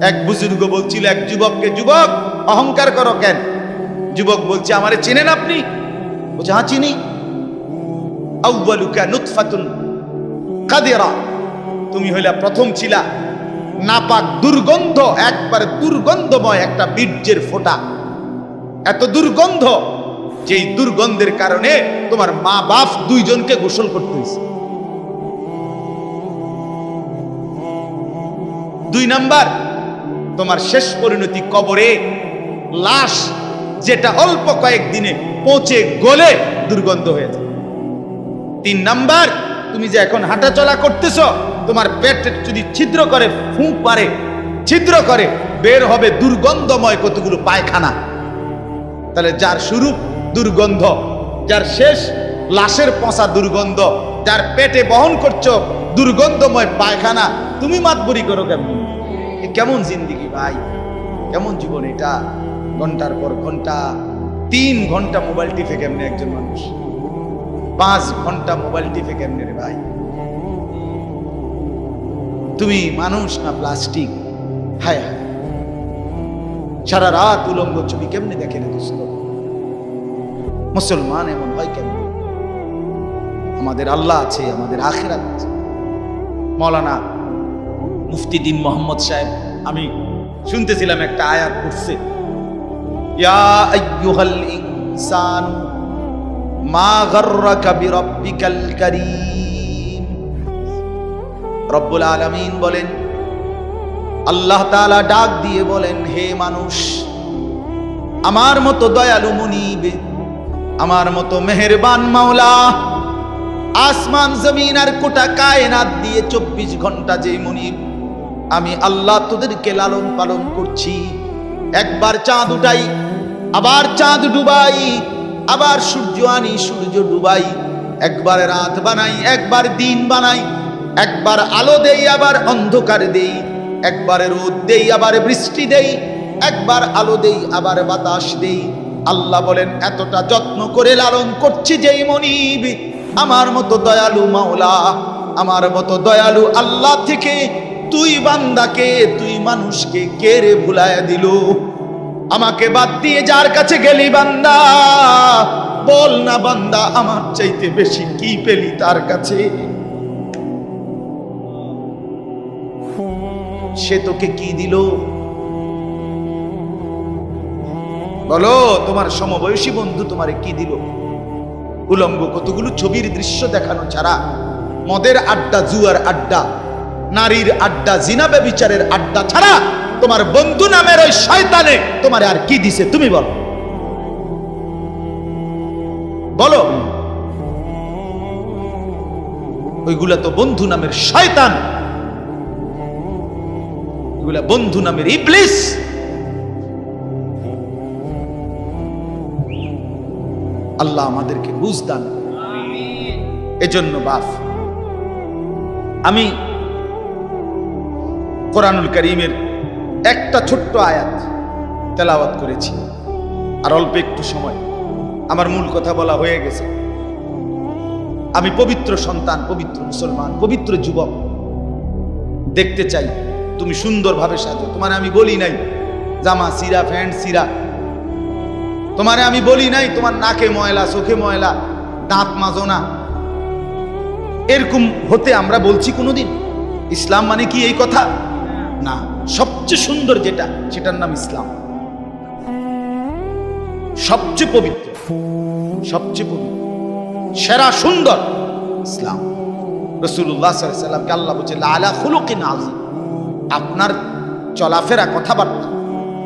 এক বুজুর্গ বলছিল এক যুবককে, যুবক অহংকার করো কেন? যুবক বলছে, আমারে চেনেন আপনি? বলছে, হ্যাঁ চিনি। আউয়ালুকা নুতফাতুন কাদিরা, তুমি হইলা প্রথম ছিলা নাপাক দুর্গন্ধ, একবারে দুর্গন্ধময় একটা বীর্যের ফোঁটা, এত দুর্গন্ধ, যেই দুর্গন্ধের কারণে তোমার মা বাপ দুইজনকে গোসল করতে হয়েছে। 2 নাম্বার, তোমার শেষ পরিণতি কবরে, লাশ যেটা অল্প কয়েকদিনে পচে গলে দুর্গন্ধ হয়ে যায়। 3 নাম্বার, তুমি যে এখন হাঁটা চলা করতেছ, তোমার পেটে যদি ছিদ্র করে, ফুঁক পারে, ছিদ্র করে, বের হবে দুর্গন্ধময় কতগুলো পায়খানা। তাহলে যার শুরু দুর্গন্ধ, যার শেষ লাশের পচা দুর্গন্ধ, যার পেটে বহন করছো দুর্গন্ধময় পায়খানা, তুমি মাতবরি করো কেমন? কেমন জিন্দিগি ভাই, কেমন জীবন এটা? ঘন্টার পর ঘন্টা, 3 ঘন্টা মোবাইল টিপে কেমনে একজন মানুষ? 5 ঘন্টা মোবাইল টিপে কেমনে রে ভাই? তুমি মানুষ না প্লাস্টিক? হায় হায়, সারা রাত উলঙ্গ ছবি কেমনে দেখে রে দোস্ত? মুসলমান এমন হয় কেন? আমাদের আল্লাহ আছে, আমাদের আখিরাত আছে। মৌলানা মুফতি দ্বীন মোহাম্মদ সাহেব, আমি শুনতেছিলাম একটা আয়াত পড়ছে, ইয়া আইয়ুহাল ইনসান মা গাররাকা বিরাব্বিকাল কারীম। রব্বুল আলামিন বলেন, আল্লাহ তাআলা ডাক দিয়ে বলেন, হে মানুষ, আমার মতো দয়ালু মুনিব, আমার মতো মেহেরবান মাওলা, আসমান জমিন আর গোটা কায়নাত দিয়ে 24 ঘন্টা যে মুনিব, আমি আল্লাহ তোদেরকে লালন পালন করছি। একবার চাঁদ উঠাই, আবার চাঁদ ডুবাই, আবার সূর্য আনি, সূর্য ডুবাই, একবার রাত বানাই, একবার দিন বানাই, একবার আলো দেই, আবার অন্ধকার দেই, একবার রোদ দেই, আবার বৃষ্টি দেই, একবার আলো দেই, আবার বাতাস দেই। আল্লাহ বলেন, এতটা যত্ন করে লালন করছি যেই মনিব, আমার মতো দয়ালু মাওলা, আমার মতো দয়ালু আল্লাহ থেকে তুই বান্দাকে, তুই মানুষকে কে রে ভুলায়া দিল? আমাকে বাদ দিয়ে যার কাছে গেলি বান্দা, বল না বান্দা, আমার চাইতে বেশি কি পেলি তার কাছে? সে তোকে কি দিল? বলো, তোমার সমবয়সী বন্ধু তোমারে কি দিল? উলঙ্গ কতগুলো ছবির দৃশ্য দেখানো ছাড়া, মদের আড্ডা, জুয়ার আড্ডা, নারীর আড্ডা, জিনা ব্যভিচারের আড্ডা ছাড়া তোমার বন্ধু নামের ওই শয়তানে তোমারে আর কি দিছে? তুমি বলো, বলো। ওইগুলা তো বন্ধু নামের শয়তান, ওইগুলা বন্ধু নামের ইবলিস। আল্লাহ আমাদেরকে বুঝ দান। এজন্য বাপ, আমি কোরআনুল কারীমের একটা ছোট্ট আয়াত তেলাওয়াত করেছি, আর অল্প একটু সময়, আমার মূল কথা বলা হয়ে গেছে। আমি পবিত্র সন্তান, পবিত্র মুসলমান, পবিত্র যুবক দেখতে চাই তুমি সুন্দরভাবে সাজো। তোমার আমি বলি নাই জামা সিরা, প্যান্ট সিরা, তোমারে আমি বলি নাই তোমার নাকে ময়লা, চোখে ময়লা, দাঁত মাজো না, এরকম হতে আমরা বলছি কোনোদিন? ইসলাম মানে কি এই কথা? না, সবচেয়ে সুন্দর যেটা, সেটার নাম ইসলাম। সবচেয়ে পবিত্র, সবচেয়ে পবিত্র, সেরা সুন্দর ইসলাম। রাসূলুল্লাহ সাল্লাল্লাহু আলাইহি ওয়াসাল্লামকে আল্লাহ বলেছে লাআলা খুলুকিন আযীম। আপনার চলাফেরা, কথাবার্তা,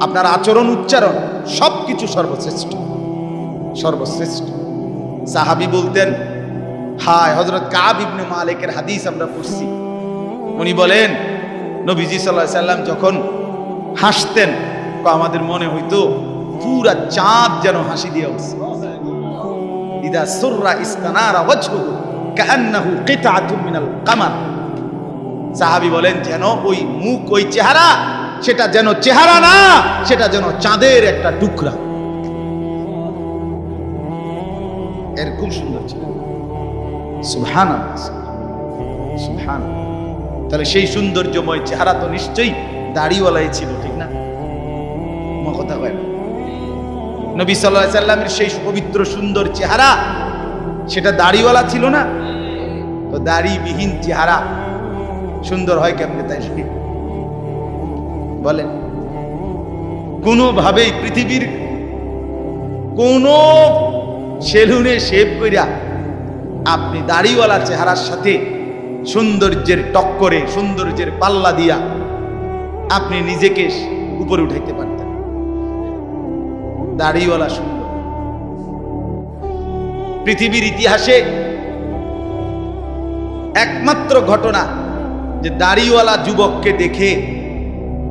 আপনার আচরণ, উচ্চারণ সবকিছু সর্বশ্রেষ্ঠ, সর্বশ্রেষ্ঠ। সাহাবী বলতেন, হায়, হযরত কাব ইবনে মালিকের হাদিস আমরা পড়ছি, উনি বলেন নবীজি সাল্লাল্লাহু আলাইহি ওয়াসাল্লাম যখন হাসতেন, আমাদের মনে হইতো পুরা চাঁদ যেন হাসি দিয়ে উঠছে। ইদা সুররা ইস্তানারা ওয়াজহুহু কাআন্নাহু কিতআতুম মিনাল কামার। সাহাবী বলেন, যেন ওই মুখ, ওই চেহারা, সেটা যেন চেহারা না, সেটা যেন চাঁদের একটা টুকরা। এরকম সুন্দর ছিল। সুবহানাল্লাহ, সুবহানাল্লাহ। তাহলে সেই সৌন্দর্যময় চেহারা তো নিশ্চয়ই দাড়িওয়ালাই ছিল, ঠিক না? কথা কয় না? নবী সাল্লাল্লাহু আলাইহি সাল্লামের সেই পবিত্র সুন্দর চেহারা, সেটা দাড়িওয়ালা ছিল না? তো দাড়িবিহীন চেহারা সুন্দর হয় কেমনে তাই বলেন? কোনোভাবেই পৃথিবীর কোন সেলুনে শেভ কইরা আপনি দাড়িওয়ালা চেহারার সাথে সৌন্দর্যের টক্করে, সৌন্দর্যের পাল্লা দিয়া আপনি নিজেকে উপরে উঠাইতে পারতেন। দাড়িওয়ালা সুন্দর। পৃথিবীর ইতিহাসে একমাত্র ঘটনা যে দাড়িওয়ালা যুবককে দেখে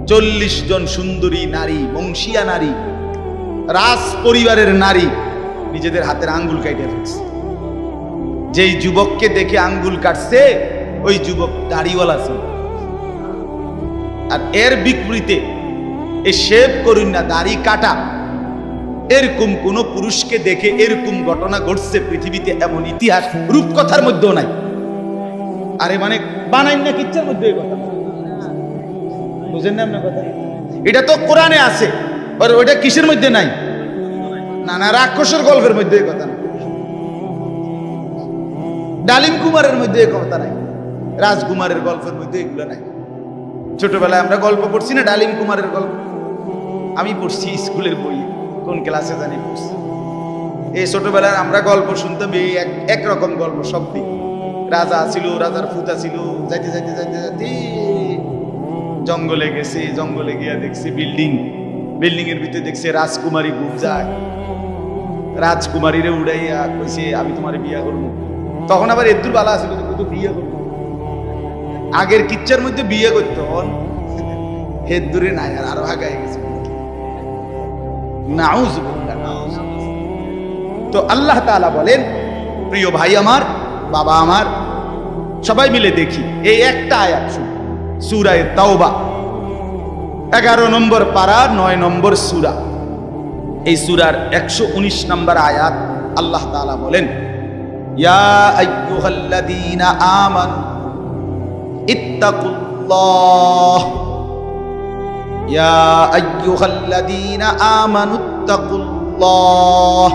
40 জন সুন্দরী নারী, বংশীয়া নারী, রাজ পরিবারের নারী নিজেদের হাতের আঙ্গুল কাটে ফেলছে। যেই যুবককে দেখে আঙ্গুল কাটছে ওই যুবক দাড়িওয়ালা ছিল। আর এর বিপরীতে এই শেভ করুন না, দাড়ি কাটা, এরকম কোন পুরুষকে দেখে এরকম ঘটনা ঘটছে পৃথিবীতে এমন ইতিহাস রূপকথার মধ্যেও নাই। আরে মানে বানাই না কিচ্ছার মধ্যে কথা, বুঝেন না আপনার কথা? এটা তো কোরআনে আছে, আর ওইটা কিসের মধ্যে নাই? না না, রাক্ষসের গল্পের মধ্যে কথা না, ডালিম কুমারের মধ্যে কথা নাই, রাজকুমারের গল্পের মধ্যে এগুলো নাই। ছোটবেলায় আমরা গল্প পড়ছি না, ডালিম কুমারের গল্প আমি পড়ছি স্কুলের বই, কোন ক্লাসে জানি পড়ছি। এই ছোটবেলায় আমরা গল্প শুনতাম, এই একরকম গল্প সব দিক। রাজা ছিল, রাজার ফুতা ছিল, যাইতে যাইতে যাইতে যাইতে জঙ্গলে গেছে, জঙ্গলে গিয়া দেখছে বিল্ডিং, বিল্ডিং এর ভিতরে দেখছে রাজকুমারী ঘুম যায়, রাজকুমারীরে উড়াইয়া কইছে আমি তোমার বিয়া করবো। তখন আবার এদুর বালা ছিল তো বিয়ে করবো, আগের কিচ্ছার মধ্যে বিয়ে করতো, হেদুরে নাই, আর আরো আগায় গেছে। তো আল্লাহ তাআলা বলেন, প্রিয় ভাই আমার, বাবা আমার, সবাই মিলে দেখি এই একটা আয়াত শুনুন, সূরা তাওবা 11 নম্বর পারা 9 নম্বর সূরা। এই সূরার 119 নম্বর আয়াত আল্লাহ তাআলা বলেন, ইয়া আইয়ুহাল্লাযীনা আমানু ইত্তাকুল্লাহ, ইয়া আইয়ুহাল্লাযীনা আমানু ইত্তাকুল্লাহ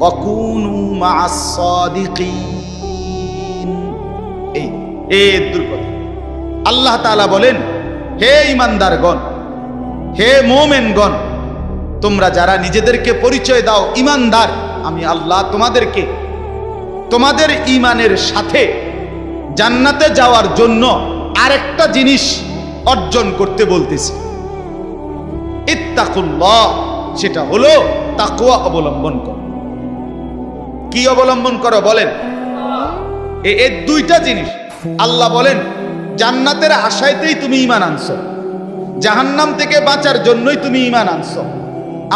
ওয়া কুনু মা'আস সাদিকিন। এই দুর্গত আল্লাহ তাআলা বলেন, হে ঈমানদারগণ, হে মুমিনগণ, তোমরা যারা নিজেদেরকে পরিচয় দাও ঈমানদার, আমি আল্লাহ তোমাদেরকে তোমাদের ঈমানের সাথে জান্নাতে যাওয়ার জন্য আরেকটা জিনিস অর্জন করতে বলতেছি, ইত্তাকুল্লাহ, সেটা হলো তাকওয়া অবলম্বন করো। কি অবলম্বন করো বলেন? এই দুইটা জিনিস। আল্লাহ বলেন জান্নাতের আশায়তেই তুমি ঈমান আনছো, জাহান্নাম থেকে বাঁচার জন্যই তুমি ঈমান আনছো,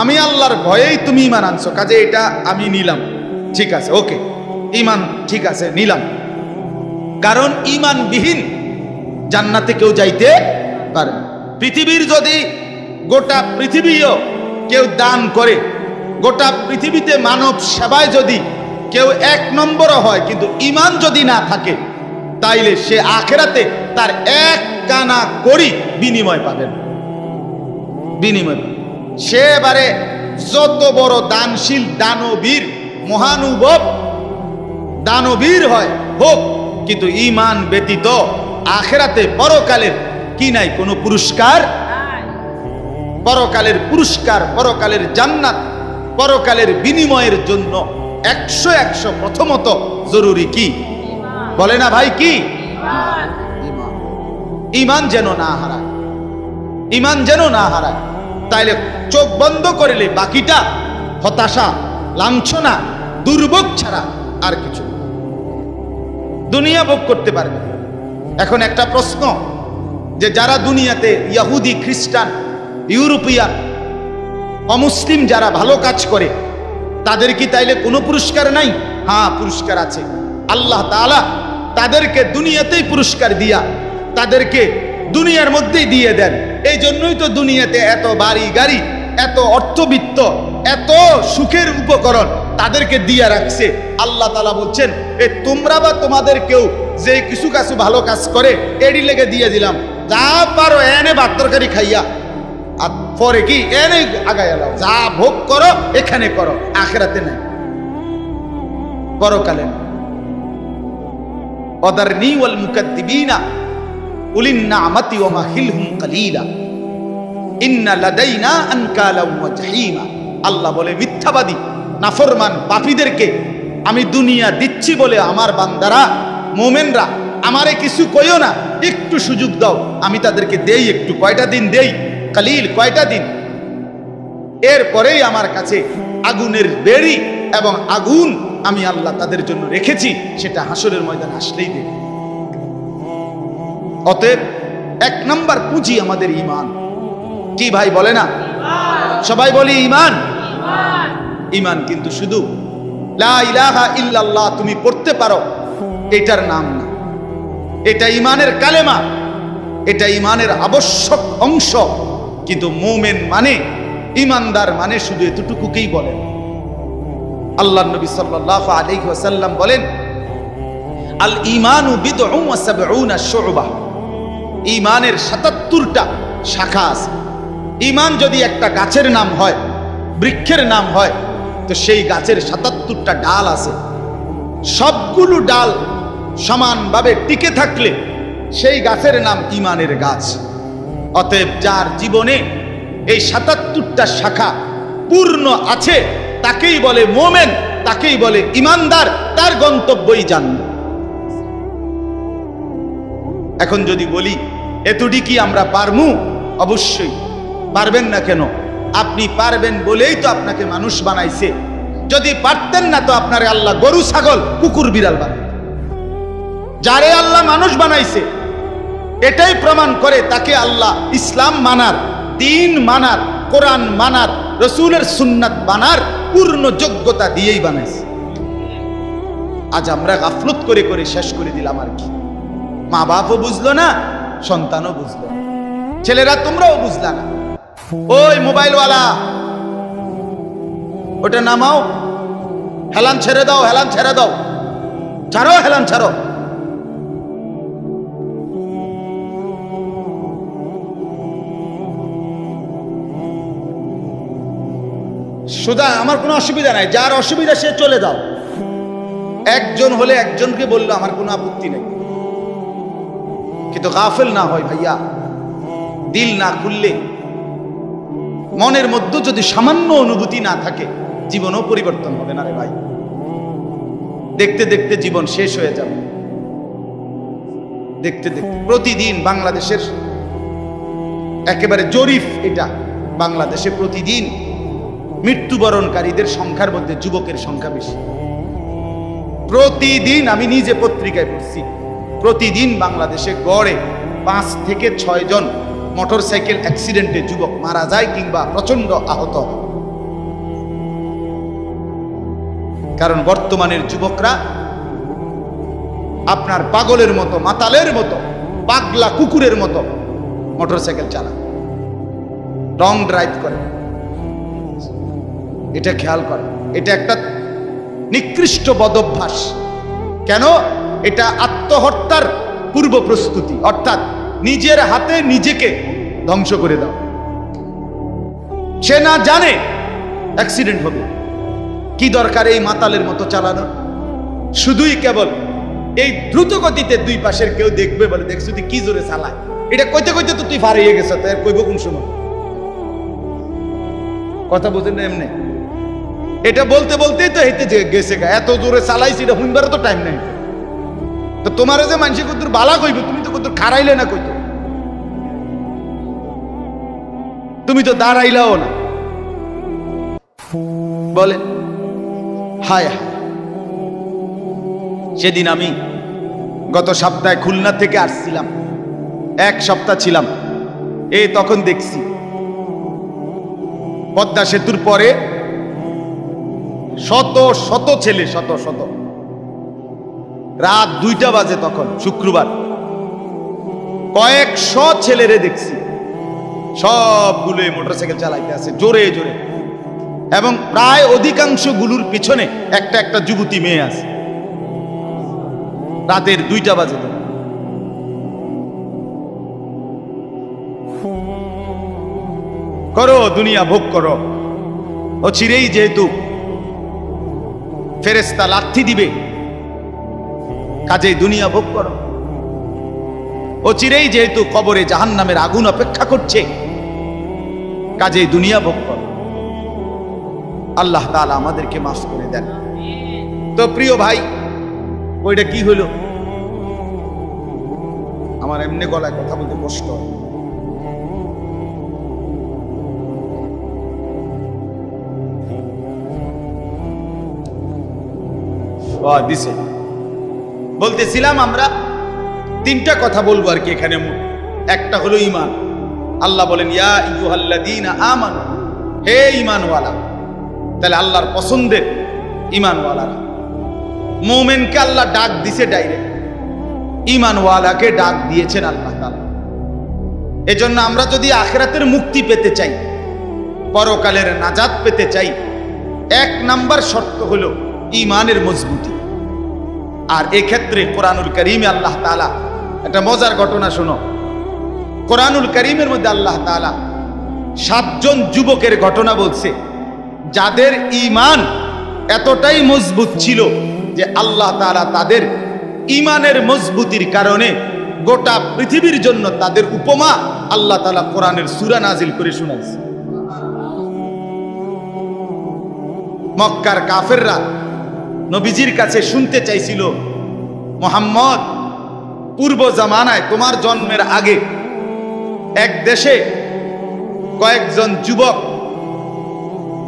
আমি আল্লাহর ভয়েই তুমি ঈমান আনছো, কাজে এটা আমি নিলাম, ঠিক আছে, ওকে, ঈমান ঠিক আছে, নিলাম। কারণ ঈমানবিহীন জান্নাতে কেউ যাইতে পারে না। পৃথিবীর যদি গোটা পৃথিবীও কেউ দান করে, গোটা পৃথিবীতে মানব সেবায় যদি কেউ 1 নম্বরও হয়, কিন্তু ঈমান যদি না থাকে, তাইলে সে আখিরাতে তার 1 কানা করি বিনিময় পাবেন, বিনিময়। সে এবারে যত বড় দানশীল, দানবীর, মহানুভব দানবীর হয় হোক, কিন্তু ঈমান ব্যতীত আখিরাতে পরকালের কি নাই? কোনো পুরস্কার। পরকালের পুরস্কার, পরকালের জান্নাত, পরকালের বিনিময়ের জন্য 100 প্রথমত জরুরি কি বলে না ভাই? কি? ঈমান যেন না হারায়, ঈমান যেন না হারায়। তাইলে চোখ বন্ধ করলে বাকিটা হতাশা, লাঞ্ছনা, দুর্ভোগ ছাড়া আর কিছু দুনিয়া ভোগ করতে পারবে। এখন একটা প্রশ্ন, যে যারা দুনিয়াতে ইহুদি, খ্রিস্টান, ইউরোপিয়ান, অমুসলিম যারা ভালো কাজ করে, তাদের কি তাইলে কোনো পুরস্কার নাই? হ্যাঁ, পুরস্কার আছে। আল্লাহ তাআলা তাদেরকে দুনিয়াতেই পুরস্কার দিয়া তাদেরকে দুনিয়ার মধ্যেই দিয়ে দেন। এই জন্যই তো দুনিয়াতে এত বাড়ি গাড়ি, এত অর্থবিত্ত, এত সুখের উপকরণ তাদেরকে দিয়া রাখছে। আল্লাহ তাআলা বলছেন, এ তোমরা বা তোমাদের কেউ যে কিছু ভালো কাজ করে এরই লেগে দিয়ে দিলাম, যা পারো এনে ভাত তরকারি খাইয়া, আর পরে কি এনে আগায় এলাও, যা ভোগ করো এখানে করো, আখিরাতে নাই, পরকালে না। ওয়াদারনি ওয়াল মুকাদ্দিবিনা উলিন নি'মাতি ওয়া মাহিলহুম কালিলা ইন্না লাদাইনা আনকালা ওয়া জাহিমা। আল্লাহ বলে মিথ্যাবাদী নাফরমান পাপীদেরকে আমি দুনিয়া দিচ্ছি বলে আমার বান্দারা মুমিনরা আমারে কিছু কইও না, একটু সুযোগ দাও, আমি তাদেরকে দেই একটু, কয়টা দিন দেই, কালিল কয়টা দিন, এরপরেই আমার কাছে আগুনের বেড়ি এবং আগুন আমি আল্লাহ তাদের জন্য রেখেছি, সেটা হাসরের ময়দান আসলেই দেবে। অতএব এক নাম্বার পুঁজি আমাদের ঈমান। কি ভাই বলে না? সবাই বলি ঈমান। ঈমান কিন্তু শুধু লা ইলাহা ইল্লাল্লাহ তুমি পড়তে পারো এটার নাম না, এটা ঈমানের কালেমা, এটা ঈমানের আবশ্যক অংশ। কিন্তু মুমিন মানে, ঈমানদার মানে শুধু এতটুকুকেই বলেন। আল্লাহর নবী সাল্লাল্লাহু আলাইহি ওয়াসাল্লাম বলেন, আল ঈমানু বিদউন ওয়া সাবউনা শু'বা। ঈমানের ৭৭টা শাখা আছে। ঈমান যদি একটা গাছের নাম হয়, বৃক্ষের নাম হয়, তো সেই গাছের ৭৭টা ডাল আছে। সবগুলো ডাল সমানভাবে টিকে থাকলে সেই গাছের নাম ঈমানের গাছ। অতএব যার জীবনে এই ৭৭টা শাখা পূর্ণ আছে তাকেই বলে মুমিন, তাকেই বলে ঈমানদার, তার গন্তব্যই জান্নাত। এখন যদি বলি এতটি কি আমরা পারমু? অবশ্যই পারবেন না কেন? আপনি পারবেন বলেই তো আপনাকে মানুষ বানাইছে। যদি পারতেন না তো আপনারে আল্লাহ গরু ছাগল কুকুর বিড়াল বানাইতেন। যারে আল্লাহ মানুষ বানাইছে এটাই প্রমাণ করে তাকে আল্লাহ ইসলাম মানার, দ্বীন মানার, কোরআন মানার, রসুলের সুন্নাত মানার পূর্ণ যোগ্যতা দিয়েই বানাইছে। আজ আমরা গাফলত করে করে শেষ করে দিলাম। আর কি, মা বাপও বুঝলো না, সন্তানও বুঝলো না, ছেলেরা তোমরাও বুঝলা না। ওই মোবাইলওয়ালা ওটা নামাও, হেলান ছেড়ে দাও, হেলান ছেড়ে দাও, ছাড়ো, হেলান ছাড়ো। সুদা আমার কোনো অসুবিধা নাই, যার অসুবিধা সে চলে যাও। একজন হলে একজনকে বললো আমার কোনো আপত্তি নেই, কিন্তু গাফেল না হয় ভাইয়া। দিল না খুললে, মনের মধ্যে যদি সামান্য অনুভূতি না থাকে, জীবনও পরিবর্তন হবে না রে ভাই। দেখতে দেখতে জীবন শেষ হয়ে যাবে। দেখতে দেখতে প্রতিদিন বাংলাদেশের একেবারে জরিপ এটা, বাংলাদেশে প্রতিদিন মৃত্যুবরণকারীদের সংখ্যার মধ্যে যুবকের সংখ্যা বেশি। প্রতিদিন আমি নিজে পত্রিকায় পড়ছি, প্রতিদিন বাংলাদেশে গড়ে 5 থেকে 6 জন মোটরসাইকেল অ্যাক্সিডেন্টে যুবক মারা যায় কিংবা প্রচন্ড আহত। কারণ বর্তমানের যুবকরা আপনার পাগলের মতো, মাতালের মতো, পাগলা কুকুরের মতো মোটরসাইকেল চালায়, রং ড্রাইভ করে। এটা খেয়াল করে, এটা একটা নিকৃষ্ট বদভ্যাস। কেন? এটা আত্মহত্যার পূর্ব প্রস্তুতি, অর্থাৎ নিজের হাতে নিজেকে ধ্বংস করে দাও। সে না জানে অ্যাক্সিডেন্ট হবে, কি দরকার এই মাতালের মতো চালানো? শুধুই কেবল এই দ্রুত গতিতে দুই পাশের কেউ দেখবে বলে, দেখছো তুই কি জোরে চালায়, এটা কইতে কইতে তো তুই ফারিয়ে গেছ, তাই কইব কোন সময়? কথা বুঝেন না? এমনি এটা বলতে বলতেই তো হেঁটে গেছে, এত জোরে চালাইছি, এটা হুইবারও তো টাইম নেই। তো তোমার যে মানুষে কত বালা কইব, তুমি তো কত খারাইলে না, কইতো তুমি তো দাঁড়াইলাও না। বলে হায় হায়। সেদিন আমি গত সপ্তাহে খুলনা থেকে আসছিলাম, 1 সপ্তাহ ছিলাম। এই তখন দেখছি পদ্মা সেতুর পরে শত শত ছেলে, শত শত, রাত 2টা বাজে তখন শুক্রবার, কয়েকশো ছেলেরে দেখছি, সবগুলো মোটরসাইকেল চালাইতে আছে জোরে জোরে, এবং প্রায় অধিকাংশ গুলোর পিছনে একটা একটা যুবতী মেয়ে আছে। রাতের 2টা বাজে। করো, দুনিয়া ভোগ করো। ও চিরেই যেহেতু ফেরেশতা লাথি দিবে, কাজেই দুনিয়া ভোগ করো। ও চিরেই যেহেতু কবরে জাহান্নামের আগুন অপেক্ষা করছে, কাজেই দুনিয়া ভোগ করো। আল্লাহ তাআলা আমাদেরকে মাফ করে দেন। তো প্রিয় ভাই, ওইটা কি হলো? আমার এমনি গলায় কথা বলতে কষ্ট হয়। দিছে বলতেছিলাম আমরা তিনটা কথা বলবো আর কি এখানে। একটা হলো ঈমান। আল্লাহ বলেন ইয়া আইয়ুহাল্লাযীনা আমানু, হে ঈমানওয়ালা। তাহলে আল্লাহর পছন্দের ঈমানওয়ালারা। মুমিনকে আল্লাহ ডাক দিছে ডাইরেক্ট, ঈমানওয়ালাকে ডাক দিয়েছেন আল্লাহ তাআলা। এজন্য আমরা যদি আখিরাতের মুক্তি পেতে চাই, পরকালের নাজাত পেতে চাই, এক নাম্বার শর্ত হলো ঈমানের মজবুতি। আর এক্ষেত্রে কোরআনুল কারীমে আল্লাহ তাআলা একটা মজার ঘটনা শোনো। কোরআনুল কারীমের মধ্যে আল্লাহ তাআলা 7 জন যুবকের ঘটনা বলছে, যাদের ঈমান এতটাই মজবুত ছিল যে আল্লাহ তাআলা তাদের ঈমানের মজবুতির কারণে গোটা পৃথিবীর জন্য তাদের উপমা আল্লাহ তাআলা কোরআনের সূরা নাজিল করে শোনাইছে। মক্কার কাফেররা নবীজির কাছে শুনতে চাইছিল, মুহাম্মদ, পূর্ব জামানায় তোমার জন্মের আগে এক দেশে কয়েকজন যুবক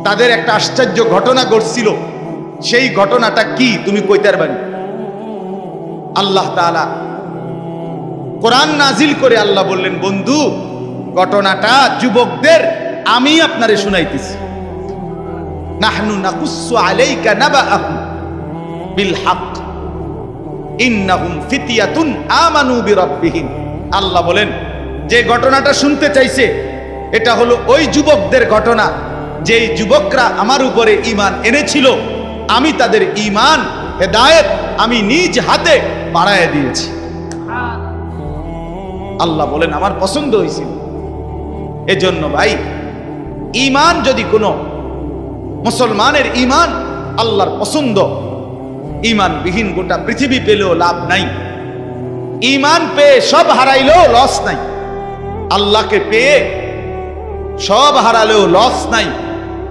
তাদের একটা আশ্চর্য ঘটনা ঘটছিল, সেই ঘটনাটা কি তুমি কইতে পারবে? আল্লাহ তাআলা কোরআন নাজিল করে আল্লাহ বললেন, বন্ধু, ঘটনাটা যুবকদের আমি আপনারে শুনাইতেছি। নাহনু নাকুসু আলাইকা নাবাআহুম বিল হক ইন্নাহুম ফিতয়াতুন আমানু বিরাব্বিহিম। আল্লাহ বলেন, যে ঘটনাটা শুনতে চাইছে এটা হলো ওই যুবকদের ঘটনা, যেই যুবকরা আমার উপরে ঈমান এনেছিল, আমি তাদের ঈমান হেদায়েত আমি নিজ হাতে বাড়ায় দিয়েছি। আল্লাহ বলেন, আমার পছন্দ হয়েছিল। এজন্য ভাই, ঈমান যদি কোনো মুসলমানের ঈমান আল্লাহর পছন্দ, ঈমানবিহীন গোটা পৃথিবী পেলেও লাভ নাই। ঈমান পেয়ে সব হারাইলেও লস নাই। আল্লাহকে পেয়ে সব হারালেও লস নাই।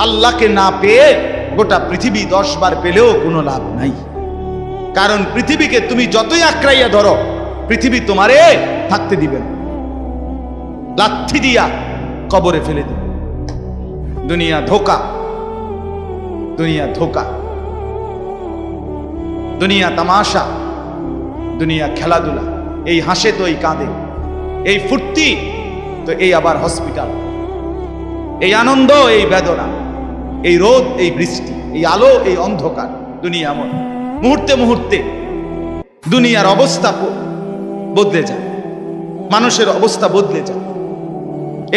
আল্লাহকে না পেয়ে গোটা পৃথিবী 10 বার পেলেও কোনো লাভ নাই। কারণ পৃথিবীকে তুমি যতই আঁকড়াইয়া ধরো, পৃথিবী তোমারে থাকতে দিবে না, লাথি দিয়া কবরে ফেলে দিবে। দুনিয়া ধোকা, দুনিয়া ধোকা, দুনিয়া তামাশা, দুনিয়া খেলাধুলা। এই হাসে তো এই কাঁদে, এই ফুর্তি তো এই আবার হসপিটাল, এই আনন্দ এই বেদনা, এই রোদ এই বৃষ্টি, এই আলো এই অন্ধকার। দুনিয়া এমন, মুহূর্তে মুহূর্তে দুনিয়ার অবস্থা বদলে যায়, মানুষের অবস্থা বদলে যায়।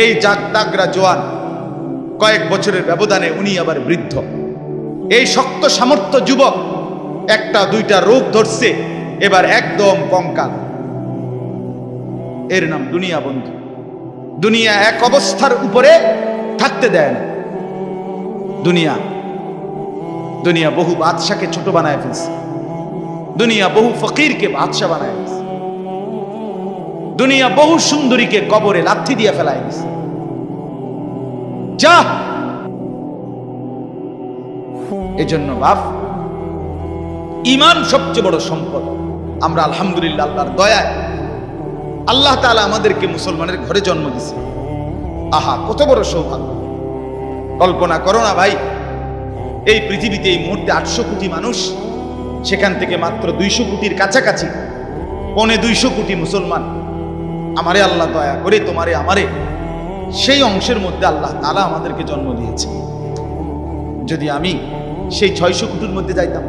এই জাগতাগরা জোয়ান, কয়েক বছরের ব্যবধানে উনি আবার বৃদ্ধ। এই শক্ত সামর্থ্য যুবক, একটা দুইটা রোগ ধরছে, এবার একদম কঙ্কাল। এর নাম দুনিয়া বন্ধু। দুনিয়া এক অবস্থার উপরে থাকতে দেয় না। দুনিয়া দুনিয়া বহু বাদশাকে ছোট বানায় ফেলছে। দুনিয়া বহু ফকিরকে বাদশা বানায় ফেলছে। দুনিয়া বহু সুন্দরীকে কবরে লাথি দিয়ে ফেলায় দিছে। যা, এজন্য বাপ, ঈমান সবচেয়ে বড় সম্পদ। আমরা আলহামদুলিল্লাহ আল্লাহর দয়ায় আল্লাহ তাআলা আমাদেরকে মুসলমানের ঘরে জন্ম দিয়েছে। আহা, কত বড় সৌভাগ্য! কল্পনা করো না ভাই, এই পৃথিবীতে এই মুহূর্তে 800 কোটি মানুষ, সেখান থেকে মাত্র 200 কোটির কাছাকাছি, 250 কোটি মুসলমান। আমারে আল্লাহ দয়া করে তোমারে আমারে সেই অংশের মধ্যে আল্লাহ তাআলা আমাদেরকে জন্ম দিয়েছে। যদি আমি সেই 600 কোটির মধ্যে যাইতাম,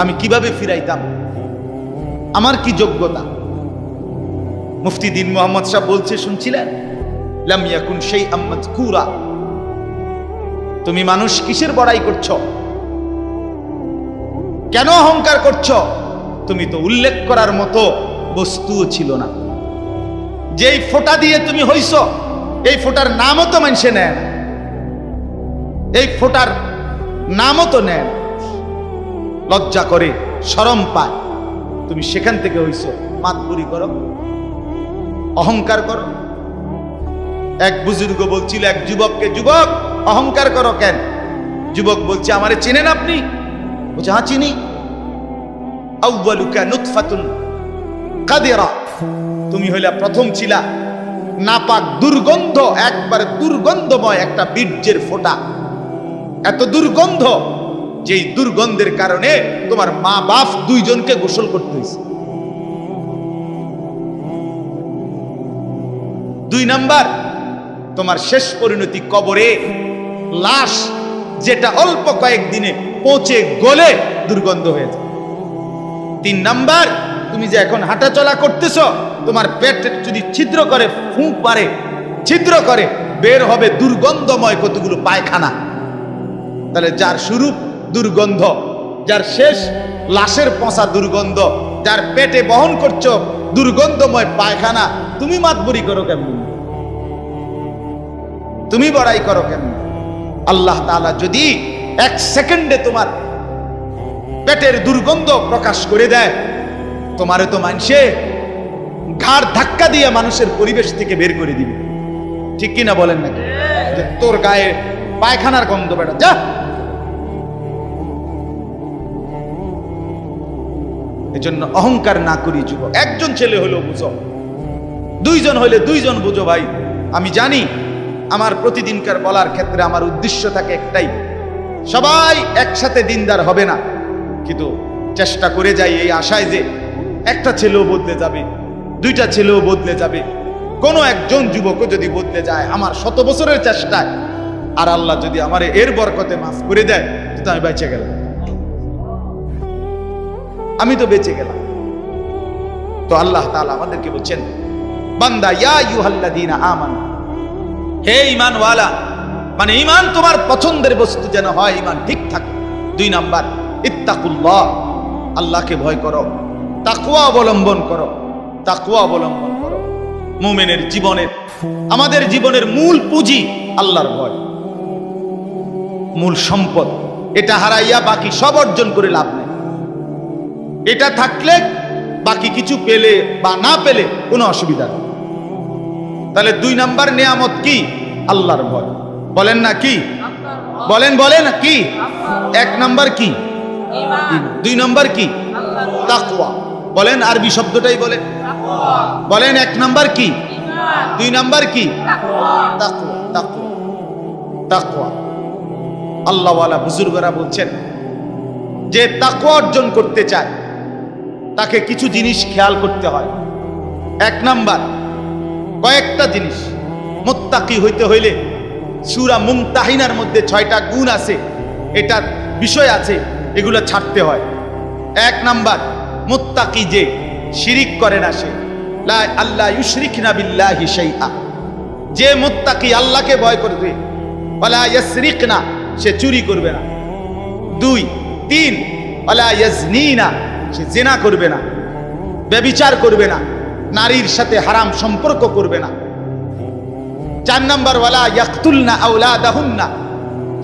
আমি কিভাবে ফিরাইতাম? আমার কি যোগ্যতা? মুফতি দ্বীন মুহাম্মদ সাহেব বলছে, শুনছিলেন, লাম ইয়াকুন শাইআম মাযকুরা। তুমি মানুষ কিসের বড়াই করছো? কেন অহংকার করছো? তুমি তো উল্লেখ করার মতো বস্তুও ছিল না। যেই ফোঁটা দিয়ে তুমি হইছো, এই ফোটার নামও তো মানুষে নেন, এই ফোটার নামও তো নেন, লজ্জা করে, শরম পায়। তুমি সেখান থেকে হইছো, মাতবুরি করো, অহংকার করো। এক বুজুর্গ বলছিল এক যুবককে, যুবক অহংকার করো কেন? যুবক বলছে, আমারে চেনেন আপনি? বলছে, হ্যাঁ চিনি। আউয়ালুকা নুতফাতুন কাদিরা, তুমি হইলা প্রথম ছিলা নাপাক দুর্গন্ধ, একবারে দুর্গন্ধময় একটা বীর্যের ফোঁটা, এত দুর্গন্ধ, যেই দুর্গন্ধের কারণে তোমার মা বাপ দুইজনকে গোসল করতে হয়েছে। 2 নাম্বার, তোমার শেষ পরিণতি কবরে, লাশ যেটা অল্প কয়েকদিনে পচে গলে দুর্গন্ধ হয়ে যায়। 3 নাম্বার, তুমি যে এখন হাঁটা চলা করতেছ, তোমার পেট যদি ছিদ্র করে, ফুঁক পারে, ছিদ্র করে, বের হবে দুর্গন্ধময় কতগুলো পায়খানা। তাহলে যার শুরু দুর্গন্ধ, যার শেষ লাশের পচা দুর্গন্ধ, যার পেটে বহন করছো দুর্গন্ধময় পায়খানা, তুমি মাতবরি করো কেমন? তুমি বড়াই করো কেন? আল্লাহ তাআলা যদি 1 সেকেন্ডে তোমার পেটের দুর্গন্ধ প্রকাশ করে দেয়, তোমারে তো মানুষে ঘাড় ধাক্কা দিয়ে মানুষের পরিবেশ থেকে বের করে দিবে। ঠিক কিনা বলেন নাকি? যে তোর গায়ে পায়খানার গন্ধ, বেটা যা। এজন্য অহংকার না করি যুবক। একজন ছেলে হলেও বুঝো, 2 জন হইলে 2 জন বুঝো। ভাই আমি জানি আমার প্রতিদিনকার বলার ক্ষেত্রে আমার উদ্দেশ্য থাকে একটাই, সবাই একসাথে দিনদার হবে না, কিন্তু চেষ্টা করে যাই এই আশায় যে একটা ছেলেও বদলে যাবে, 2টা ছেলেও বদলে যাবে, কোনো একজন যুবকও যদি বদলে যায় আমার 100 বছরের চেষ্টায়, আর আল্লাহ যদি আমারে এর বরকতে মাফ করে দেয়, তো আমি বেঁচে গেলাম, আমি তো বেঁচে গেলাম। তো আল্লাহ তাআলা আমাদেরকে বলছেন, বান্দা ইয়া আইয়ুহাল্লাযীনা আমানু, হে ঈমানওয়ালা, মানে ঈমান তোমার পছন্দের বস্তু যেন হয়, ঈমান ঠিক থাকে। 2 নাম্বার, ইত্তাকুল্লাহ, আল্লাহকে ভয় করো, তাকওয়া অবলম্বন করো, তাকওয়া অবলম্বন করো। মুমিনের জীবনের, আমাদের জীবনের মূল পুঁজি আল্লাহর ভয়, মূল সম্পদ। এটা হারাইয়া বাকি সব অর্জন করে লাভ নেই। এটা থাকলে বাকি কিছু পেলে বা না পেলে কোনো অসুবিধা নেই। তাহলে 2 নাম্বার নিয়ামত কি? আল্লাহর ভয়। বলেন না কি? বলেন বলেন কি? 1 নাম্বার কি? ঈমান। 2 নাম্বার কি? তাকওয়া। বলেন আরবি শব্দটাই বলেন, বলেন 1 নাম্বার কি? ঈমান। 2 নাম্বার কি? তাকওয়া। তাকওয়া, তাকওয়া, তাকওয়া। আল্লাহওয়ালা বুজুর্গরা বলছেন, যে তাকওয়া অর্জন করতে চায় তাকে কিছু জিনিস খেয়াল করতে হয়। 1 নাম্বার, কয়েকটা জিনিস। মুত্তাকি হইতে হইলে সূরা মুমতাহিনার মধ্যে 6টা গুণ আছে, এটা বিষয় আছে, এগুলো ছাড়তে হয়। 1 নাম্বার, মুত্তাকি যে শিরিক করে না, সে লা আল্লাহ ইউশরিকনা বিল্লাহি শাইআ, যে মুত্তাকি আল্লাহকে ভয় করবে, ওয়ালা ইয়াসরিকনা, সে চুরি করবে না। 2, 3, ওয়ালা ইয়াজনিনা, সে জিনা করবে না, ব্যভিচার করবে না, নারীর সাথে হারাম সম্পর্ক করবে না। 4 নাম্বার, ওয়ালা ইয়াকতুলনা আওলাদাহুন্না,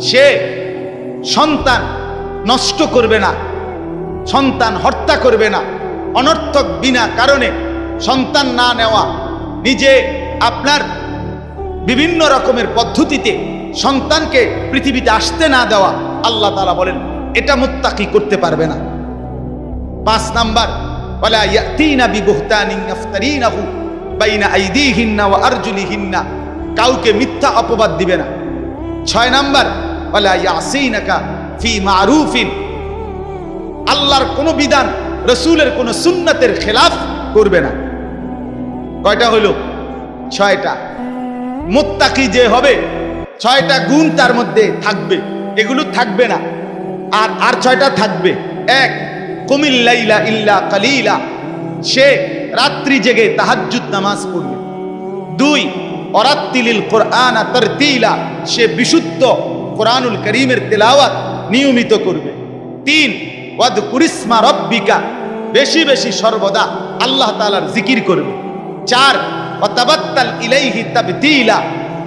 সে সন্তান নষ্ট করবে না, সন্তান হত্যা করবে না, অনর্থক বিনা কারণে সন্তান না নেওয়া, নিজে আপনার বিভিন্ন রকমের পদ্ধতিতে সন্তানকে পৃথিবীতে আসতে না দেওয়া, আল্লাহ তাআলা বলেন এটা মুত্তাকি করতে পারবে না। 5 নাম্বার, ওয়ালা ইয়াতিনা বিবুহতানিন ইফতারিনাহু বাইনা আইদিহিন্না ওয়া আরজুলিহিন্না, কাউকে মিথ্যা অপবাদ দিবে না। 6 নাম্বার, ওয়ালা ইয়াসিনাকা ফি মারুফিন, আল্লাহর কোন বিধান, রাসূলের কোন সুন্নাতের খেলাফ করবে না। কয়টা হলো? 6টা। মুত্তাকি যে হবে 6টা গুণ তার মধ্যে থাকবে, এগুলো থাকবে না। আর 6টা থাকবে। 1, কুমিল লাইলা ইল্লা কালিলা, সে রাত্রি জেগে তাহাজ্জুদ নামাজ পড়বে। 2, ওয়ারাত্তিলিল কুরআনা তারতিলা, সে বিশুদ্ধ কোরআনুল কারীমের তেলাওয়াত নিয়মিত করবে। 3, ওয়াদকুরিসমা রাব্বিকা, বেশি বেশি সর্বদা আল্লাহ তাআলার জিকির করবে। 4, ওয়াতাবাত্তাল ইলাইহি তাবতিলা,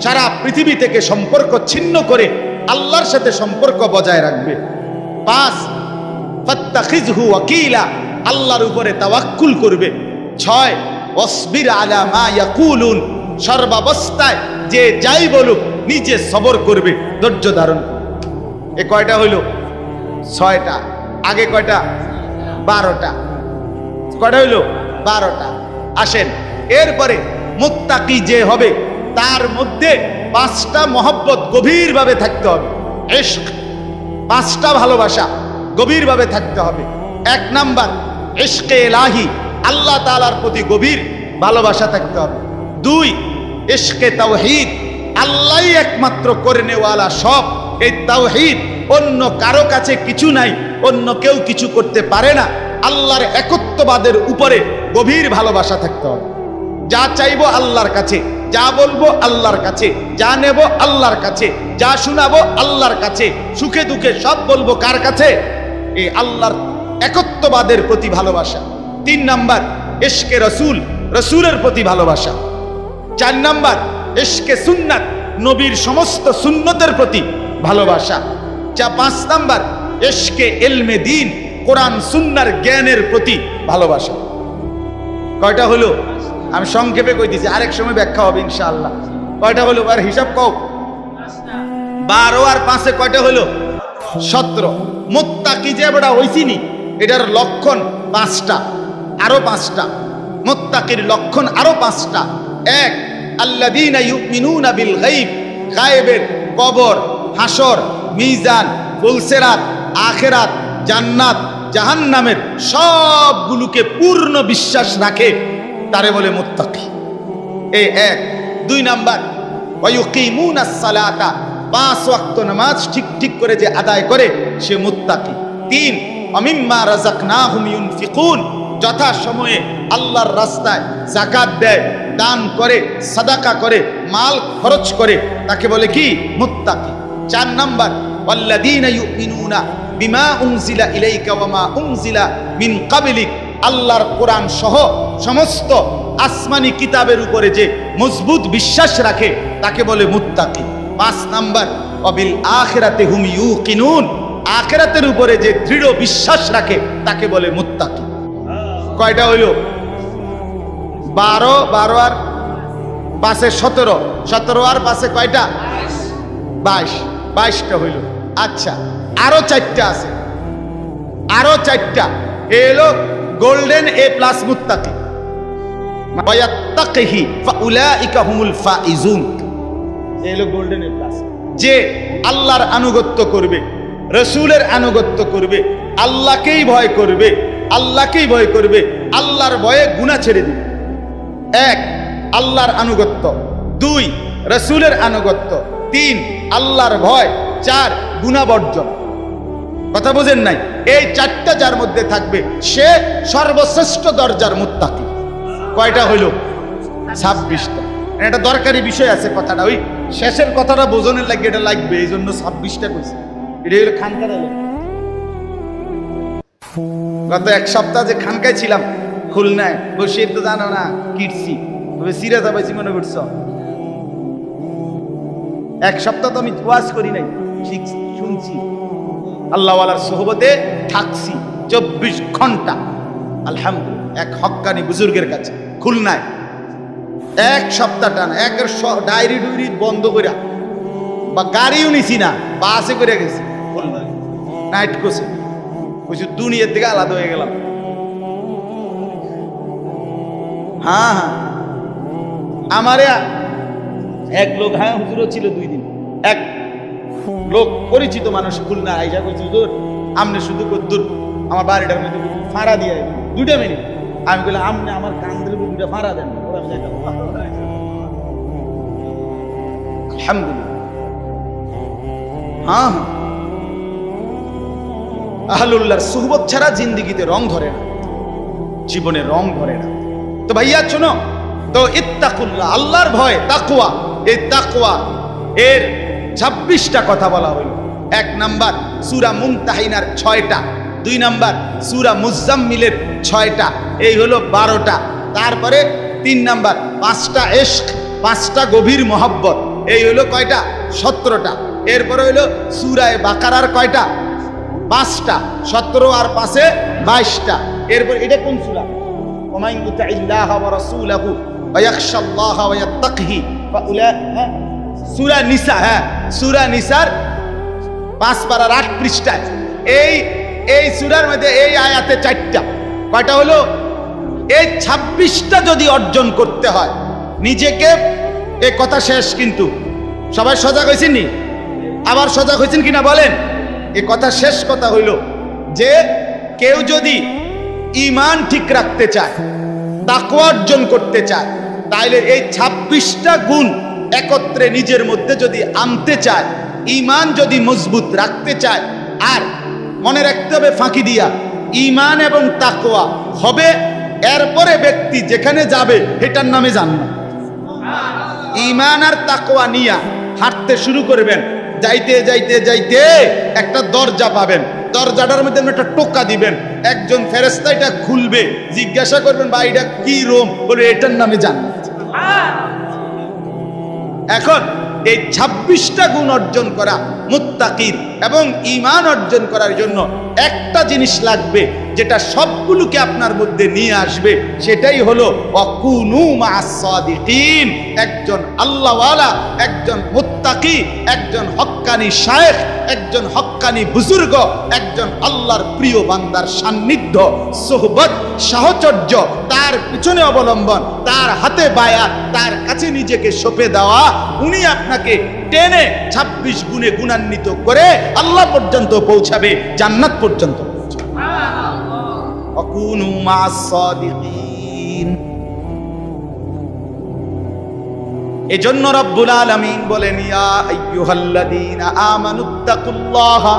সারা পৃথিবী থেকে সম্পর্ক ছিন্ন করে আল্লাহর সাথে সম্পর্ক বজায় রাখবে। 5 ফাত্তাখিযহু ওয়াকিলা, আল্লাহর উপরে তাওয়াক্কুল করবে। 6 ওয়াসবির আলা মা ইয়াকুলুন, সর্বাবস্থায় যে যাই বলুক নিজে সবর করবে, ধৈর্য ধারণ করবে। এ কয়টা হইল? 6টা। আগে কয়টা? 12টা। কয়টা হইল? 12টা। আসেন, এরপরে মুত্তাকি যে হবে তার মধ্যে 5টা মহব্বত গভীরভাবে থাকতে হবে। ইশক, 5টা ভালোবাসা গভীরভাবে থাকতে হবে। 1 নাম্বার ইশকে ইলাহি, আল্লাহ তাআলার প্রতি গভীর ভালোবাসা থাকতে হবে। 2 ইশকে তাওহীদ, আল্লাহই একমাত্র করেনেওয়ালা সব। এই তাওহীদ, অন্য কারো কাছে কিছু নাই, অন্য কেউ কিছু করতে পারে না। আল্লাহর একত্ববাদের উপরে গভীর ভালোবাসা থাকতে হবে। যা চাইবো আল্লাহর কাছে, যা বলবো আল্লাহর কাছে, যা নেব আল্লাহর কাছে, যা শোনাবো আল্লাহর কাছে, সুখে দুঃখে সব বলবো কার কাছে? এই আল্লাহর একত্ববাদের প্রতি ভালোবাসা। 3 নাম্বার ইশকে রসুল, রসুলের প্রতি ভালোবাসা। 4 নাম্বার ইশকে সুন্নাত, নবীর সমস্ত সুন্নতের প্রতি ভালোবাসা। 5 নাম্বার ইশকে ইলমে দ্বীন, কোরআন সুন্নাহর জ্ঞানের প্রতি ভালোবাসা। কয়টা হলো? আমি সংক্ষেপে কই দিছি, আরেক সময় ব্যাখ্যা হবে ইনশাআল্লাহ। কয়টা হলো? আর হিসাব কও। 12 আর 5 কয়টা হলো? 17। মুত্তাকি যে বড় হইছিনি, এটার লক্ষণ 5টা, আরো 5টা। মুত্তাকির লক্ষণ আরো 5টা। 1 আল্লাযীনা ইউমিনুনা বিল গায়ব, গায়েবের, কবর, হাসর, মিজান, ফুলসিরাত, আখিরাত, জান্নাত, জাহান্নামের সবগুলোকে পূর্ণ বিশ্বাস রাখে, তারে বলে মুত্তাকি। এই 1। 2 নাম্বার ওয়ায়ুকিমুনাস সালাতা, 5 ওয়াক্ত নামাজ ঠিক করে যে আদায় করে সে মুত্তাকি। 3 ওয়ামিম্মা রাযাকনাহুম ইউনফিকুন, যথা সময়ে আল্লাহর রাস্তায় যাকাত দেয়, দান করে, সাদাকা করে, মাল খরচ করে, তাকে বলে কি? মুত্তাকি। 4 নাম্বার ওয়াল্লাযীনা ইউমিনুনা বিমা উনজিলা ইলাইকা ওয়া মা উনজিলা মিন ক্বাবলিক, আল্লাহর কোরআন সহ সমস্ত আসমানি কিতাবের উপরে যে মজবুত বিশ্বাস রাখে তাকে বলে মুত্তাকি। 5 নাম্বার ওয়াবিল আখিরাতি হুম ইউকিনুন, আখিরাতের উপরে যে দৃঢ় বিশ্বাস রাখে তাকে বলে মুত্তাকি। কয়টা হইল? 12, 12 আর 5 17, 17 আর 5 কয়টা? 22, 22টা হইল। আচ্ছা, আরো 4টা আছে, আরো 4টা। এলো গোল্ডেন এ প্লাস মুত্তাকি। ওয়ায়াত্তাকিহি ফাউলাইকা হুমুল ফাইজুন, এলো গোল্ডেন এ প্লাস। যে আল্লাহর আনুগত্য করবে, রসুলের আনুগত্য করবে, আল্লাহকেই ভয় করবে, আল্লাহকেই ভয় করবে, আল্লাহর ভয়ে গুনাহ ছেড়ে দিবে। 1 আল্লাহর আনুগত্য, 2 রসুলের আনুগত্য, 3 আল্লাহর ভয়, 4 গুনাহ বর্জন। কথা বুঝেন নাই? এই 4টা যার মধ্যে থাকবে সে সর্বশ্রেষ্ঠ দরজার মুত্তাকি। কয়টা হইল? 26টা। এটা দরকারি বিষয় আছে কথাটা, ওই শেষের কথাটা বোঝনের লাগে এটা লাগবে, এই জন্য 26টা কইছে। এটা হলো খানকার। গত 1 সপ্তাহ যে খানকায় ছিলাম খুলনায়, বসে তো জানো না কিটছি, তবে সিরাজা পাইছি মনে করছ। 1 সপ্তাহ তো আমি ওয়াজ করি নাই, শুনছি, আল্লাহওয়ালার সোহবতে থাকছি 24 ঘন্টা আলহামদুলিল্লাহ, এক হক্কানি বুজুর্গের কাছে খুলনায় 1 সপ্তাহ টানা, একের ডায়েরি ডুইরি বন্ধ করে, বা গাড়িও নিছি না, বাসে করে গেছি নাইট কোচে। কিছু দুনিয়ার থেকে আলাদা হয়ে গেলাম। হ্যাঁ হ্যাঁ, আমারে এক লোক, হ্যাঁ হুজুরও ছিল 2 দিন, এক লোক পরিচিত মানুষ খুলনা আইসা করছে, হুজুর আমনে শুধু কদ্দুর আমার বাড়িটার মধ্যে ফাঁড়া দিয়ে 2টা মিনিট। আমি বললাম আমনে আমার কান্দের 2টা ফাঁড়া দেন। আলহামদুলিল্লাহ। হ্যাঁ হ্যাঁ, আহলুল্লাহর সুহবত ছাড়া জিন্দেগিতে রং ধরে না, জীবনে রং ধরে না। তো ভাইয়া শোনো, তো ইত্তাকুল্লাহ, আল্লাহর ভয়, তাকওয়া। এই তাকওয়া এর 26টা কথা বলা হলো। 1 নাম্বার সূরা মুমতাহিনার 6টা, 2 নাম্বার সূরা মুজাম্মিলের 6টা, এই হলো 12টা। তারপরে 3 নাম্বার 5টা ইশক, 5টা গভীর মহব্বত, এই হলো কয়টা? 17টা। এরপরে হলো সূরায়ে বাকারার কয়টা? 5টা। 17 আর 5-এ 22টা। এরপর এটা কোন সূরা? ওমাইন ইউতিল্লাহা ওয়া রাসূলাহু ওয়া ইয়াখশাল্লাহা ওয়া ইয়াত্তাকিহি ফাউলাইকা। সূরা নিসা, হ্যাঁ সূরা নিসার 5 পারার 8 পৃষ্ঠায় এই সূরার মধ্যে এই আয়াতে 4টা। কয়টা হলো? এই 26টা যদি অর্জন করতে হয় নিজেকে, এই কথা শেষ। কিন্তু সবাই সজাগ হয়েছেন নি? আবার সজাগ হয়েছেন কিনা বলেন? এই কথা শেষ কথা হইল যে কেউ যদি ঈমান ঠিক রাখতে চায়, তাকওয়া অর্জন করতে চায়, তাইলে এই 26টা গুণ একত্রে নিজের মধ্যে যদি আনতে চায়, ঈমান যদি মজবুত রাখতে চায়, আর মনে রাখতে হবে ফাঁকি দিয়া ঈমান এবং তাকওয়া হবে, এরপরে ব্যক্তি যেখানে যাবে এটার নামে জান্নাত। ঈমান আর তাকওয়া নিয়া হাঁটতে শুরু করবেন, যাইতে যাইতে যাইতে একটা দরজা পাবেন, দরজাটার মধ্যে একটা টোকা দিবেন, একজন ফেরেশতা এটা খুলবে, জিজ্ঞাসা করবেন ভাই এটা কি রুম? বলে এটার নামে জান্নাত। এখন এই 26টা গুণ অর্জন করা মুত্তাকির এবং ঈমান অর্জন করার জন্য একটা জিনিস লাগবে, যেটা সবগুলোকে আপনার মধ্যে নিয়ে আসবে, সেটাই হলো ওয়াকুনু মা'আস সাদিকিন। একজন আল্লাহওয়ালা, একজন মুত্তাকি, একজন হক্কানি শায়েখ, একজন হক্কানি বুজুর্গ, একজন আল্লাহর প্রিয় বান্দার সান্নিধ্য, সোহবত, সাহচর্য, তার পিছনে অবলম্বন, তার হাতে বায়াত, তার কাছে নিজেকে সঁপে দেওয়া, উনি আপনাকে টেনে 26 গুণে গুণান্বিত করে আল্লাহ পর্যন্ত পৌঁছাবে, জান্নাত পর্যন্ত। ওয়াকুনু মা'আস সাদিকিন। এজন্য রব্বুল আলামিন বলেন ইয়া আইয়ুহাল্লাযীনা আমানুত্তাকুল্লাহা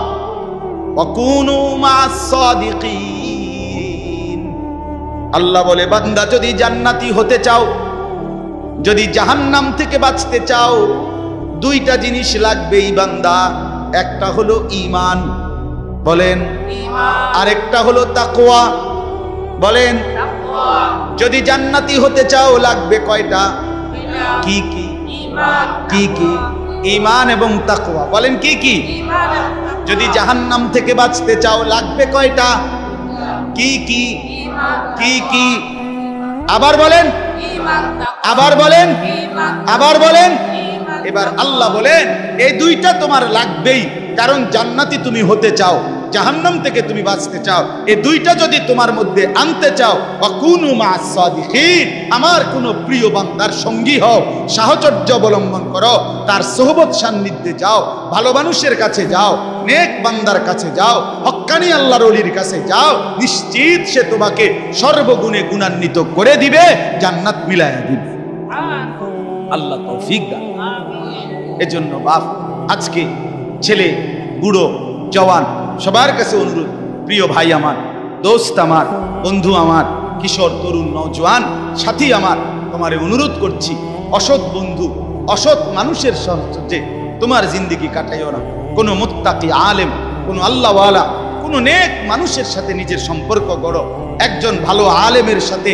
ওয়াকুনু মা'আস সাদিকিন। আল্লাহ বলে বান্দা যদি জান্নাতি হতে চাও, যদি জাহান্নাম থেকে বাঁচতে চাও, 2টা জিনিস লাগবেই বান্দা। একটা হলো ঈমান, বলেন ঈমান, আরেকটা হলো তাকওয়া, বলেন তাকওয়া। যদি জান্নাতি হতে চাও লাগবে কয়টা? কি কি? ঈমান। কি কি? ঈমান এবং তাকওয়া। বলেন কি কি? ঈমান। যদি জাহান্নাম থেকে বাঁচতে চাও লাগবে কয়টা? কি কি? ঈমান। কি কি? আবার বলেন ঈমান, আবার বলেন ঈমান, আবার বলেন ঈমান। এবার আল্লাহ বলেন এই 2টা তোমার লাগবেই, কারণ জান্নাতি তুমি হতে চাও, জাহান্নাম থেকে তুমি বাঁচতে চাও। এই 2টা যদি তোমার মধ্যে আনতে চাও, ওয়াকুনু মা'আস সাদিকিন, আমার কোন প্রিয় বান্দার সঙ্গী হও, সাহচর্য অবলম্বন করো, তার সোহবত সান্নিধ্যে যাও, ভালো মানুষের কাছে যাও, নেক বান্দার কাছে যাও, হক্কানি আল্লাহর ওলির কাছে যাও, নিশ্চিত সে তোমাকে সর্বগুণে গুণান্বিত করে দিবে, জান্নাত মিলায়া দিবে। আল্লাহ তৌফিক দান। এজন্য বাপ, আজকে ছেলে, বুড়ো, জওয়ান সবার কাছে অনুরোধ, প্রিয় ভাই আমার, দোস্ত আমার, বন্ধু আমার, কিশোর, তরুণ, নওজোয়ান সাথী আমার, তোমারে অনুরোধ করছি, অসৎ বন্ধু, অসৎ মানুষের সাথে তোমার জিন্দেগি কাটাইও না। কোনো মুত্তাকি আলেম, কোনো আল্লাহওয়ালা, কোনো নেক মানুষের সাথে নিজের সম্পর্ক গড়ো। একজন ভালো আলেমের সাথে,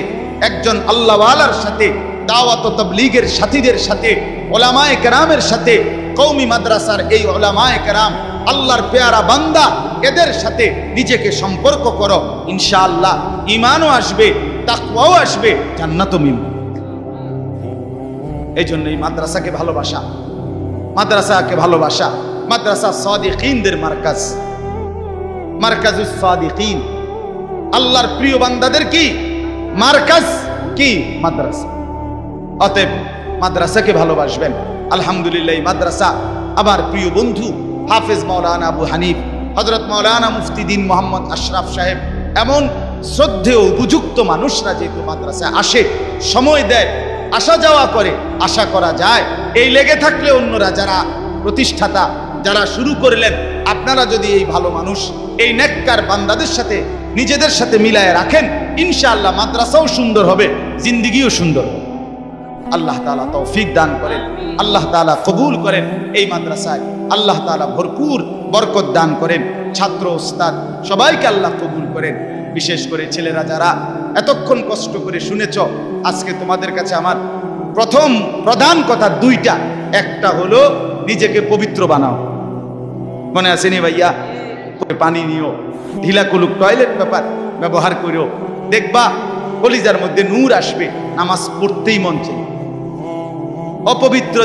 একজন আল্লাহওয়ালার সাথে, দাওয়াত ও তাবলীগের সাথীদের সাথে, ওলামায়ে কেরামের সাথে, কওমি মাদ্রাসার এই ওলামায়ে কেরাম, আল্লাহর পেয়ারা বান্দা, এদের সাথে নিজেকে সম্পর্ক করো, ইনশাআল্লাহ ঈমানও আসবে, তাকওয়াও আসবে, জান্নাতও মিলবে। এই জন্য এই মাদ্রাসাকে ভালোবাসা, মাদ্রাসাকে ভালোবাসা। মাদ্রাসা সাদিকিনদের মার্কাজ, মার্কাজুস সাদিকিন, আল্লাহর প্রিয় বান্দাদের কি মার্কাজ, কি মাদ্রাসা। অতএব মাদ্রাসাকে ভালোবাসবেন। আলহামদুলিল্লাহ এই মাদ্রাসা আমার প্রিয় বন্ধু হাফেজ মাওলানা আবু হানিফ, হযরত মাওলানা মুফতি দ্বীন মোহাম্মদ আশরাফ সাহেব, এমন শ্রদ্ধেয় উপযুক্ত মানুষরা যেহেতু মাদ্রাসায় আসে, সময় দেয়, আসা যাওয়া করে, আশা করা যায় এই লেগে থাকলে অন্যরা যারা প্রতিষ্ঠাতা, যারা শুরু করলেন, আপনারা যদি এই ভালো মানুষ, এই নেককার বান্দাদের সাথে নিজেদের সাথে মিলায় রাখেন, ইনশাআল্লাহ মাদ্রাসাও সুন্দর হবে, জিন্দেগিও সুন্দর হবে। আল্লাহ তাআলা তৌফিক দান করেন, আল্লাহ তাআলা কবুল করেন। এই মাদ্রাসায় আল্লাহ তাআলা ভরপুর বরকত দান করেন। ছাত্র, ওস্তাদ সবাইকে আল্লাহ কবুল করেন। বিশেষ করে ছেলেরা যারা এতক্ষণ কষ্ট করে শুনেছ, আজকে তোমাদের কাছে আমার প্রথম প্রধান কথা দুইটা, একটা হলো নিজেকে পবিত্র বানাও। মনে আছে নি ভাইয়া? পানি নিও, ঢিলা কুলুক টয়লেট পেপার ব্যবহার করো, দেখবা কলিজার মধ্যে নূর আসবে, নামাজ পড়তেই মন চাই। অপবিত্র